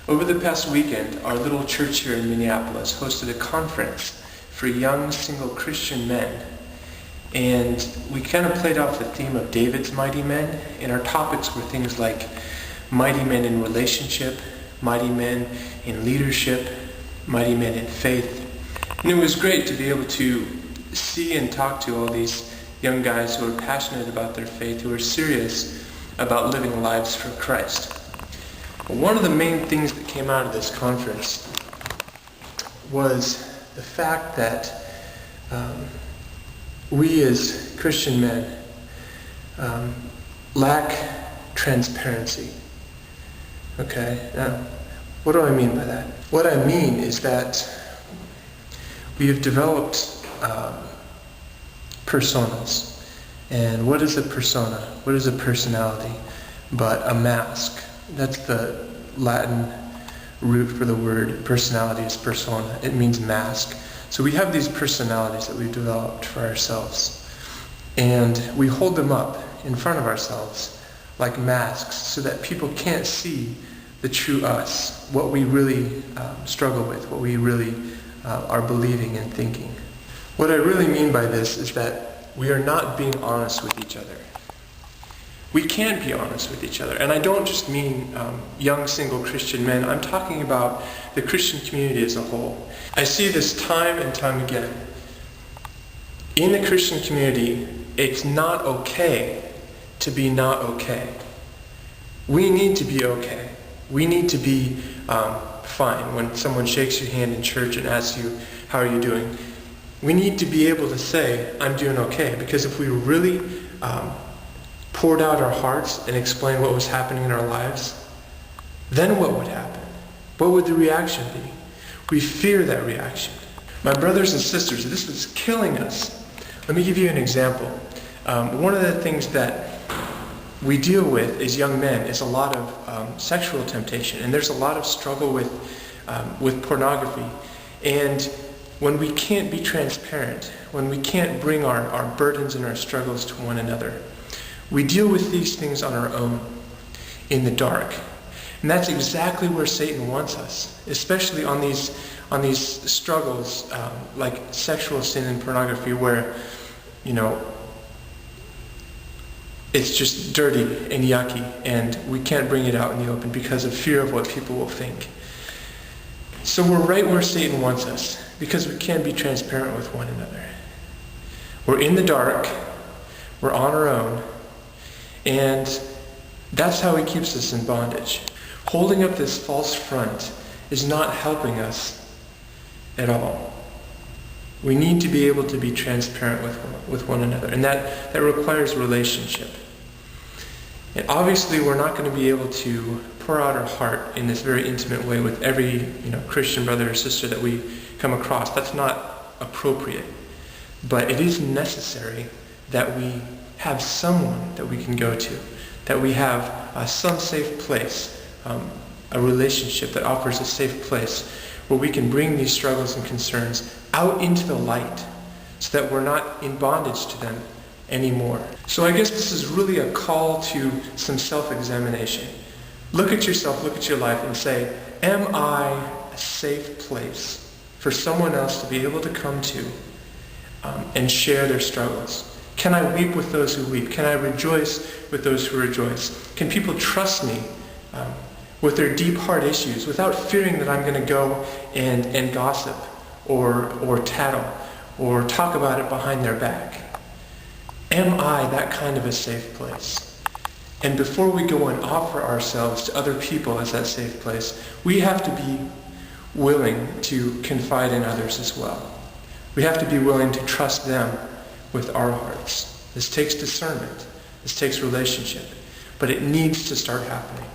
Over the past weekend, our little church here in Minneapolis hosted a conference for young single Christian men. And we kind of played off the theme of David's mighty men, and our topics were things like mighty men in relationship, mighty men in leadership, mighty men in faith. And it was great to be able to see and talk to all these young guys who are passionate about their faith, who are serious about living lives for Christ. One of the main things that came out of this conference was the fact that we as Christian men lack transparency. Okay? Now, what do I mean by that? What I mean is that we have developed personas. And what is a persona? What is a personality but a mask? That's the Latin root for the word personality is persona. It means mask. So we have these personalities that we've developed for ourselves. And we hold them up in front of ourselves like masks so that people can't see the true us, what we really struggle with, what we really are believing and thinking. What I really mean by this is that we are not being honest with each other. We can't be honest with each other. And I don't just mean young single Christian men. I'm talking about the Christian community as a whole. I see this time and time again. In the Christian community, it's not okay to be not okay. We need to be okay. We need to be fine. When someone shakes your hand in church and asks you, how are you doing? We need to be able to say, I'm doing okay. Because if we really poured out our hearts and explained what was happening in our lives, then what would happen? What would the reaction be? We fear that reaction. My brothers and sisters, this was killing us. Let me give you an example. One of the things that we deal with as young men is a lot of sexual temptation, and there's a lot of struggle with pornography. And when we can't be transparent, when we can't bring our burdens and our struggles to one another, we deal with these things on our own, in the dark. And that's exactly where Satan wants us, especially on these struggles like sexual sin and pornography, where, it's just dirty and yucky, and we can't bring it out in the open because of fear of what people will think. So we're right where Satan wants us, because we can't be transparent with one another. We're in the dark, we're on our own, and that's how he keeps us in bondage. Holding up this false front is not helping us at all. We need to be able to be transparent with one another, and that requires relationship. And obviously we're not going to be able to pour out our heart in this very intimate way with every Christian brother or sister that we come across. That's not appropriate. But it is necessary that we have someone that we can go to, that we have some safe place, a relationship that offers a safe place where we can bring these struggles and concerns out into the light so that we're not in bondage to them anymore. So I guess this is really a call to some self-examination. Look at yourself, look at your life and say, am I a safe place for someone else to be able to come to and share their struggles? Can I weep with those who weep? Can I rejoice with those who rejoice? Can people trust me with their deep heart issues without fearing that I'm going to go and gossip or tattle or talk about it behind their back? Am I that kind of a safe place? And before we go and offer ourselves to other people as that safe place, we have to be willing to confide in others as well. We have to be willing to trust them with our hearts. This takes discernment. This takes relationship. But it needs to start happening.